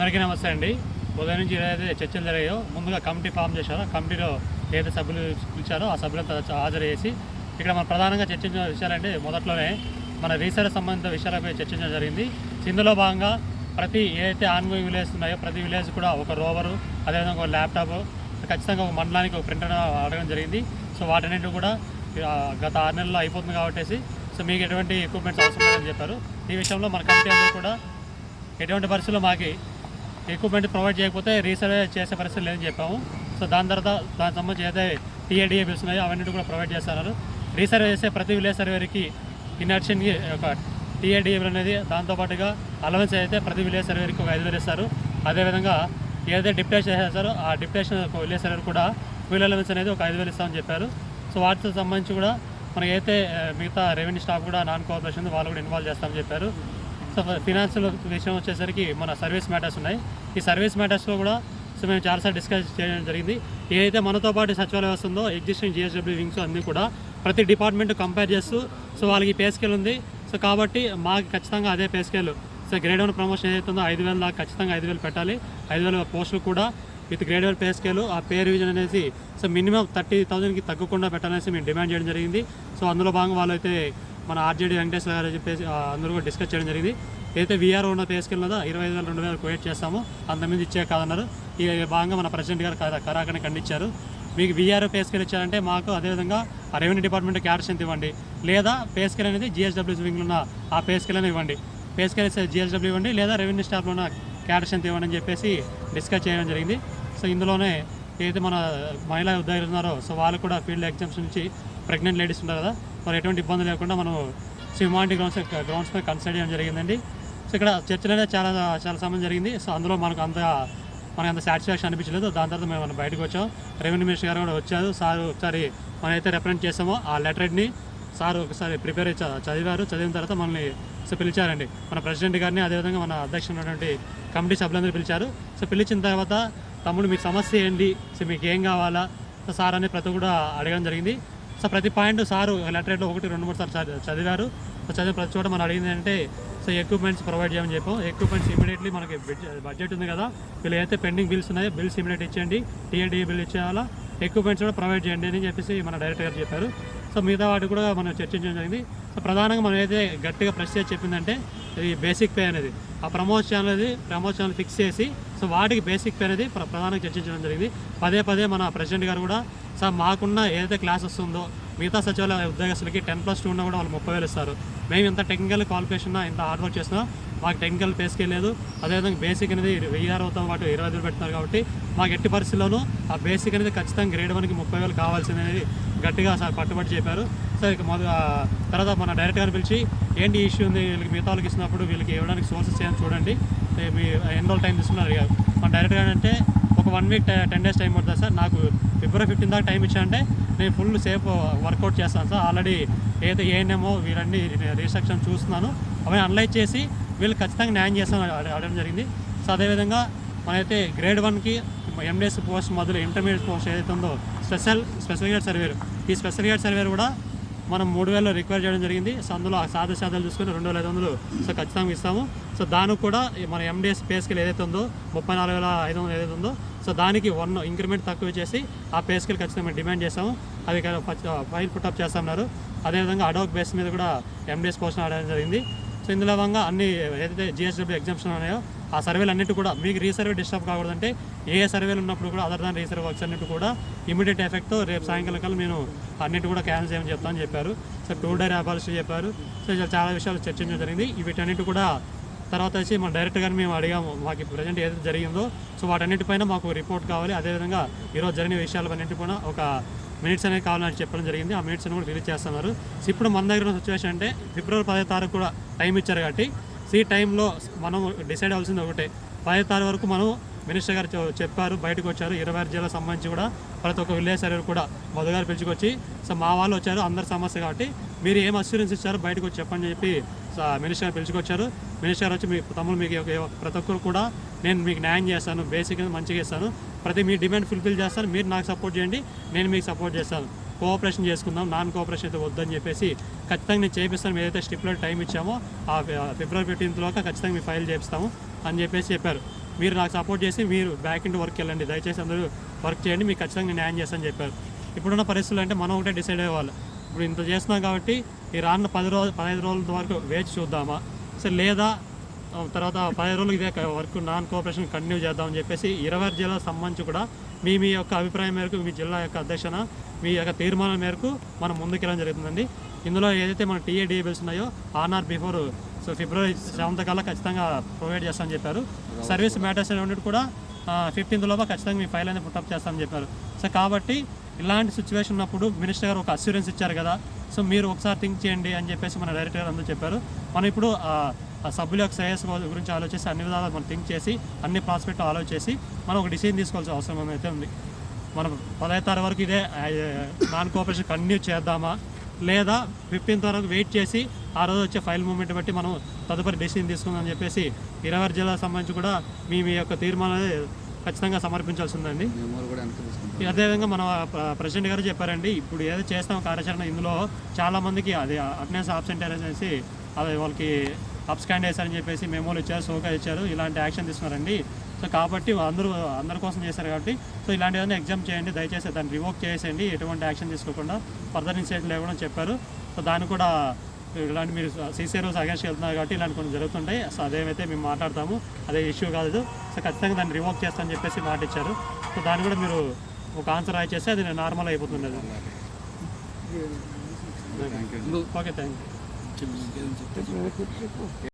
అందరికీ నమస్తే అండి. ఉదయం నుంచి ఏదైతే చర్చలు జరిగాయో ముందుగా కమిటీ ఫామ్ చేశారో కమిటీలో ఏదైతే సభ్యులు పిలిచారో ఆ సభ్యులంతా హాజరు చేసి ఇక్కడ మనం ప్రధానంగా చర్చించిన విషయాలంటే మొదట్లోనే మన రీసెర్చ్ సంబంధిత విషయాలపై చర్చించడం జరిగింది. ఇందులో భాగంగా ప్రతి ఏదైతే ఆన్గోయింగ్ విలేజ్ ఉన్నాయో ప్రతి విలేజ్ కూడా ఒక రోవరు, అదేవిధంగా ఒక ల్యాప్టాప్, ఖచ్చితంగా ఒక మండలానికి ఒక ప్రింటర్ అడగడం జరిగింది. సో వాటన్నింటి కూడా గత 6 నెలల్లో అయిపోతుంది కాబట్టి సో మీకు ఎటువంటి ఎక్విప్మెంట్స్ అవసరం లేదని చెప్పారు. ఈ విషయంలో మన కమిటీ అందరూ కూడా ఎటువంటి పరిస్థితుల్లో మాకు ఎక్విప్మెంట్ ప్రొవైడ్ చేయకపోతే రీసర్వే చేసే పరిస్థితి లేదని చెప్పాము. సో దానికి సంబంధించి ఏదైతే టీఏడిఏ బిల్స్ ఉన్నాయో అవన్నీ కూడా ప్రొవైడ్ చేస్తున్నారు. రీసర్వే చేసే ప్రతి విలేజ్ సర్వేకి ఇన్యాక్షన్కి ఒక టీఏడిఏ బిల్ అనేది, దాంతోపాటుగా అలవెన్స్ అయితే ప్రతి విలేజ్ సర్వేకి ఒక 5,000 ఇస్తారు. అదేవిధంగా ఏదైతే డిప్యుటేషన్ చేస్తారో ఆ డిప్యుటేషన్ విలేజ్ సర్వే కూడా ఫ్యూల్ అలవెన్స్ అనేది ఒక 5,000 ఇస్తామని చెప్పారు. సో వాటితో సంబంధించి కూడా మనకి అయితే మిగతా రెవెన్యూ స్టాఫ్ కూడా నాన్ కోఆపరేషన్ వాళ్ళు కూడా ఇన్వాల్వ్ చేస్తామని చెప్పారు. సో ఫినాన్షియల్ విషయం వచ్చేసరికి మన సర్వీస్ మ్యాటర్స్ ఉన్నాయి. ఈ సర్వీస్ మ్యాటర్స్లో కూడా సో మేము చాలాసార్లు డిస్కస్ చేయడం జరిగింది. ఏదైతే మనతో పాటు సచివాలయ వ్యవస్థ ఉందో ఎగ్జిస్టింగ్ జిఎస్డబ్ల్యూ వింగ్స్ అన్నీ కూడా ప్రతి డిపార్ట్మెంట్ కంపేర్ చేస్తూ సో వాళ్ళకి పే స్కేల్ ఉంది. సో కాబట్టి మాకు ఖచ్చితంగా అదే pay scale. So grade 1 promotion ఏదైతే ఉందో 5,000 దాకా ఖచ్చితంగా 5,000 పెట్టాలి. 5,000 పోస్టులు కూడా విత్ గ్రేడ్ 1 పే స్కేలు, ఆ పే రివిజన్ అనేసి సో మినిమం 30,000కి తగ్గకుండా పెట్టాలనేసి మేము డిమాండ్ చేయడం జరిగింది. సో అందులో భాగంగా వాళ్ళు అయితే మన ఆర్జేడీ వెంకటేశ్వర గారు చెప్పేసి అందరూ కూడా డిస్కస్ చేయడం జరిగింది. ఏదైతే వీఆర్ ఉన్న పే స్కేల్ ఉన్నదో 25,000 2,000 క్రియేట్ చేస్తాము, అంతమంది ఇచ్చే కాదన్నారు. ఈ భాగంగా మన ప్రెసిడెంట్ గారు కరాకని ఖండించారు. మీకు వీఆర్ పే స్కేల్ ఇచ్చారంటే మాకు అదేవిధంగా ఆ రెవెన్యూ డిపార్ట్మెంట్ క్యాడర్ స్ట్రెంత్ ఇవ్వండి, లేదా పే స్కేల్ అనేది జిఎస్డబ్ల్యూ వింగ్లో ఉన్న ఆ పే స్కేల్ అనేది ఇవ్వండి. పే స్కేల్ జిఎస్డబ్ల్యూ ఇవ్వండి, లేదా రెవెన్యూ స్టాఫ్లో ఉన్న క్యాడర్ స్ట్రెంత్ ఇవ్వండి అని చెప్పేసి డిస్కస్ చేయడం జరిగింది. సో ఇందులోనే ఏదైతే మన మహిళా ఉద్యోగులు ఉన్నారో సో వాళ్ళు కూడా ఫీల్డ్ ఎగ్జామ్స్ నుంచి ప్రెగ్నెంట్ లేడీస్ ఉంటారు కదా, మరి ఎటువంటి ఇబ్బంది లేకుండా మనం హ్యుమానిటీ గ్రౌండ్స్పై కన్సిడర్ చేయడం జరిగిందండి. సో ఇక్కడ చర్చలు అనేది చాలా సమయం జరిగింది. సో అందులో మనకు అంత సాటిస్ఫాక్షన్ అనిపించలేదు. దాని తర్వాత మేము బయటకు వచ్చాం. రెవెన్యూ మినిస్టర్ గారు కూడా వచ్చారు. సార్ ఒకసారి మనం అయితే రిప్రజెంట్ చేసామో ఆ లెటర్ని సార్ ఒకసారి ప్రిపేర్ చదివారు. చదివిన తర్వాత మనల్ని సో పిలిచారండి. మన ప్రెసిడెంట్ గారిని అదేవిధంగా మన అధ్యక్షుడు ఉన్నటువంటి కమిటీ సభ్యులందరూ పిలిచారు. సో పిలిచిన తర్వాత తమ్ముడు మీ సమస్య ఏంటి, సో మీకు ఏం కావాలా సో సార్ అని ప్రతి కూడా అడగడం జరిగింది. సో ప్రతి పాయింట్ సారు లెటరేట్లో 1, 2, 3 సార్లు చదివారు. సో చదివిన ప్రతి చోట మనం అడిగింది అంటే సో ఎక్విప్మెంట్స్ ప్రొవైడ్ చేయమని చెప్పాం. ఎక్విప్మెంట్స్ ఇమీడియట్లీ మనకి బడ్జెట్ ఉంది కదా, వీళ్ళు అయితే పెండింగ్ బిల్స్ ఉన్నాయో బిల్స్ ఇమీడియట్ ఇచ్చేయండి, టీఏడిఏ బిల్ ఇచ్చేయాలా, ఎక్విప్మెంట్స్ కూడా ప్రొవైడ్ చేయండి అని చెప్పేసి మన డైరెక్టర్ గారు చెప్పారు. సో మిగతా వాటి కూడా మనం చర్చించడం జరిగింది. సో ప్రధానంగా మనం అయితే గట్టిగా ప్రెస్ చేసి చెప్పిందంటే ఈ బేసిక్ పే అనేది ఆ ప్రమోషన్ ఫిక్స్ చేసి సో వాటికి బేసిక్ పే అనేది ప్రధానంగా చర్చించడం జరిగింది. పదే మన ప్రెసిడెంట్ గారు కూడా సార్ మాకున్న ఏదైతే క్లాస్ వస్తుందో మిగతా సచివాలయ ఉద్యోగస్తులకి 10+2 ఉన్నా కూడా వాళ్ళు 30,000 ఇస్తారు. మేము ఇంత టెక్నికల్ క్వాలిఫికేషన్ ఇంత హార్డ్ వర్క్ చేస్తున్నాం, మాకు టెక్నికల్ పే స్కేల్ లేదు. అదేవిధంగా బేసిక్ అనేది 1000 పాటు 20,000 పెడుతున్నారు. కాబట్టి మాకు ఎట్టి పరిస్థితుల్లోనూ ఆ బేసిక్ అనేది ఖచ్చితంగా గ్రేడ్ 1కి 30,000 కావాల్సింది అనేది గట్టిగా సార్ పట్టుబడి చెప్పారు. సో ఇక తర్వాత మన డైరెక్టర్ గారిని పిలిచి ఏంటి ఇష్యూ ఉంది, వీళ్ళకి మిగతా వాళ్ళకి ఇచ్చినప్పుడు వీళ్ళకి ఇవ్వడానికి సోర్సెస్ ఏమైనా చూడండి, మీ ఎన్ని రోజులు టైం తీసుకున్నారు. మన డైరెక్టర్ గారు అంటే ఒక 1 వీక్ 10 డేస్ టైం పడుతుంది సార్, నాకు February 15 దాకా టైం ఇచ్చానంటే నేను ఫుల్ సేఫ్ వర్కౌట్ చేస్తాను సార్. ఆల్రెడీ ఏదైతే ఏఎన్ఎమో వీళ్ళన్నీ రిస్ట్రక్షన్ చూస్తున్నాను, అవన్నీ అనలైజ్ చేసి వీళ్ళు ఖచ్చితంగా న్యాయం చేస్తాను అడగడం జరిగింది. సో అదేవిధంగా మనైతే గ్రేడ్ 1కి ఎండిఎస్ పోస్ట్ మొదలు ఇంటర్మీడియట్ పోస్ట్ ఏదైతే ఉందో స్పెషల్ గ్రేడ్ సర్వేరు, ఈ స్పెషల్ గ్రేడ్ సర్వేరు కూడా మనం 3,000 రిక్వైర్ చేయడం జరిగింది. సో అందులో సాధాలు చూసుకొని 2,500 సో ఖచ్చితంగా ఇస్తాము. సో దానికి కూడా మన ఎండిఎస్ పే స్కేల్ ఏదైతే ఉందో 34,500 ఏదైతే ఉందో సో దానికి 1 ఇంక్రిమెంట్ తక్కువ చేసి ఆ పే స్కేల్ ఖచ్చితంగా మేము డిమాండ్ చేస్తాము. అది ఫైల్ పుట్అప్ చేస్తున్నారు. అదేవిధంగా అడోక్ బేస్ మీద కూడా ఎండిఎస్ పోస్ట్ ఆడడం జరిగింది. సో ఇందులో భాగంగా అన్ని ఏదైతే జిఎస్డబ్ల్యూ ఎగ్జామ్షన్ ఉన్నాయో ఆ సర్వేలు అన్నిటి కూడా మీకు రీసర్వే డిస్టర్బ్ కాకూడదంటే ఏ సర్వేలు ఉన్నప్పుడు కూడా అదర్ దాన్ రీసర్వే వర్క్స్ అన్నిటి కూడా ఇమీడియట్ ఎఫెక్ట్తో రేపు సాయంకాలం కల్లా నేను అన్నిటి కూడా క్యాన్సిల్ చేయమని చెప్తామని చెప్పారు. సో 2 డే అబాలిష్ చెప్పారు. సో చాలా విషయాలు చర్చించడం జరిగింది. వీటన్నిటి కూడా తర్వాత వచ్చి మన డైరెక్టర్ గారిని మేము అడిగాము, మాకు ప్రజెంట్ ఏదైతే జరిగిందో సో వాటన్నిటిపైన మాకు రిపోర్ట్ కావాలి. అదేవిధంగా ఈరోజు జరిగిన విషయాలన్నింటి కూడా ఒక మినిట్స్ అనేది కావాలని చెప్పడం జరిగింది. ఆ మినిట్స్ కూడా రిలీజ్ చేస్తున్నారు. సో ఇప్పుడు మన దగ్గర ఉన్న సిచ్యువేషన్ అంటే February 10 తారీఖు కూడా టైం ఇచ్చారు కాబట్టి ఈ టైంలో మనం డిసైడ్ అవ్వాల్సింది ఒకటే, 10 తారీఖు వరకు మనం మినిస్టర్ గారు చెప్పారు, బయటకు వచ్చారు. 26 జిల్లాలకు సంబంధించి కూడా ప్రతి ఒక్క విలేజ్ సర్వేర్ కూడా మధు గారు పిలుచుకొచ్చి సో మా వాళ్ళు వచ్చారు, అందరి సమస్య కాబట్టి మీరు ఏం అష్యూరెన్స్ ఇచ్చారో బయటకు వచ్చి చెప్పని చెప్పి మినిస్టర్ గారు పిలుచుకొచ్చారు. మినిస్టర్ గారు వచ్చి మీ తమ్ముడు మీకు ప్రతి ఒక్కరు కూడా నేను మీకు న్యాయం చేస్తాను, బేసిక్ మంచిగా ఇస్తాను, ప్రతి మీ డిమాండ్ ఫుల్ఫిల్ చేస్తాను, మీరు నాకు సపోర్ట్ చేయండి, నేను మీకు సపోర్ట్ చేస్తాను, కోఆపరేషన్ చేసుకుందాం, నాన్ కోఆపరేషన్ అయితే వద్దని చెప్పేసి ఖచ్చితంగా నేను చేపిస్తాను. ఏదైతే స్టిప్లో టైం ఇచ్చామో ఆ February 15 ఖచ్చితంగా మీ ఫైల్ చేపిస్తాము అని చెప్పేసి చెప్పారు. మీరు నాకు సపోర్ట్ చేసి మీరు బ్యాక్ ఇంటి వర్క్ వెళ్ళండి, దయచేసి అందరూ వర్క్ చేయండి, మీకు ఖచ్చితంగా నేను న్యాయం చేస్తానని చెప్పారు. ఇప్పుడున్న పరిస్థితులు అంటే మనం ఒకటే డిసైడ్ అయ్యేవాళ్ళు. ఇప్పుడు ఇంత చేస్తున్నాం కాబట్టి ఈ రానున్న 15 రోజుల వరకు వేచి చూద్దామా, సో లేదా తర్వాత 15 రోజులు ఇదే వర్క్ నాన్ కోఆపరేషన్ కంటిన్యూ చేద్దామని చెప్పేసి 26 జిల్లాలకు సంబంధించి కూడా మీ యొక్క అభిప్రాయం మేరకు, మీ జిల్లా యొక్క అధ్యక్షన మీ యొక్క తీర్మానం మేరకు మనం ముందుకెళ్ళడం జరుగుతుందండి. ఇందులో ఏదైతే మన టీఏ బిల్స్ ఉన్నాయో on are before so February 7th కల్లా ఖచ్చితంగా ప్రొవైడ్ చేస్తామని చెప్పారు. సర్వీస్ మ్యాటర్స్ అనేవి కూడా 15th లోపు ఖచ్చితంగా మీ ఫైల్ అనేది పుట్టప్ చేస్తామని చెప్పారు. సో కాబట్టి ఇలాంటి సిచ్యువేషన్ ఉన్నప్పుడు మినిస్టర్ గారు ఒక అస్యూరెన్స్ ఇచ్చారు కదా, సో మీరు ఒకసారి థింక్ చేయండి అని చెప్పేసి మన డైరెక్టర్ గారు అందరూ చెప్పారు. మనం ఇప్పుడు ఆ సభ్యుల యొక్క శ్రేయస్ గురించి ఆలోచించి అన్ని విధాలు మనం థింక్ చేసి అన్ని ప్రాస్పెక్ట్ ఆలోచించి మనం ఒక డిసిజన్ తీసుకోవాల్సిన అవసరం అయితే ఉంది. మనం 15th తారీఖు వరకు ఇదే నాన్ కోఆపరేషన్ కంటిన్యూ చేద్దామా, లేదా 15th వరకు వెయిట్ చేసి ఆ రోజు వచ్చే ఫైల్ మూమెంట్ బట్టి మనం తదుపరి డెసిషన్ తీసుకుందామని చెప్పేసి 26 జిల్లాలకు సంబంధించి కూడా మీ యొక్క తీర్మానం ఖచ్చితంగా సమర్పించాల్సి ఉందండి. అదేవిధంగా మన ప్రెసిడెంట్ గారు చెప్పారండి, ఇప్పుడు ఏదో చేస్తాం కార్యాచరణ ఇందులో చాలామందికి అది అటెండెన్స్ ఆబ్సెంట్ అనేసి అది వాళ్ళకి అబ్స్కాండ్ చేశారని చెప్పేసి మెమోలు ఇచ్చారు, సోకా ఇచ్చారు, ఇలాంటి యాక్షన్ తీసుకున్నారండి. సో కాబట్టి అందరి కోసం చేశారు కాబట్టి సో ఇలాంటి ఏదైనా ఎగ్జామ్ చేయండి, దయచేసి దాన్ని రివోక్ చేసేయండి, ఎటువంటి యాక్షన్ తీసుకోకుండా ఫర్దర్ ఇన్సిడెంట్ లేకుండా చెప్పారు. సో దాన్ని కూడా ఇలాంటి మీరు సీసీ రూల్స్ అగేన్స్ట్ వెళ్తున్నారు కాబట్టి ఇలాంటి కొన్ని జరుగుతుంటాయి. సో అదేమైతే మేము మాట్లాడతాము, అదే ఇష్యూ కాదు. సో ఖచ్చితంగా దాన్ని రివోక్ చేస్తామని చెప్పేసి మాట ఇచ్చారు. సో దాన్ని కూడా మీరు ఒక ఆన్సర్ రాయి చేస్తే అది నార్మల్ అయిపోతుంది. Okay, thank you.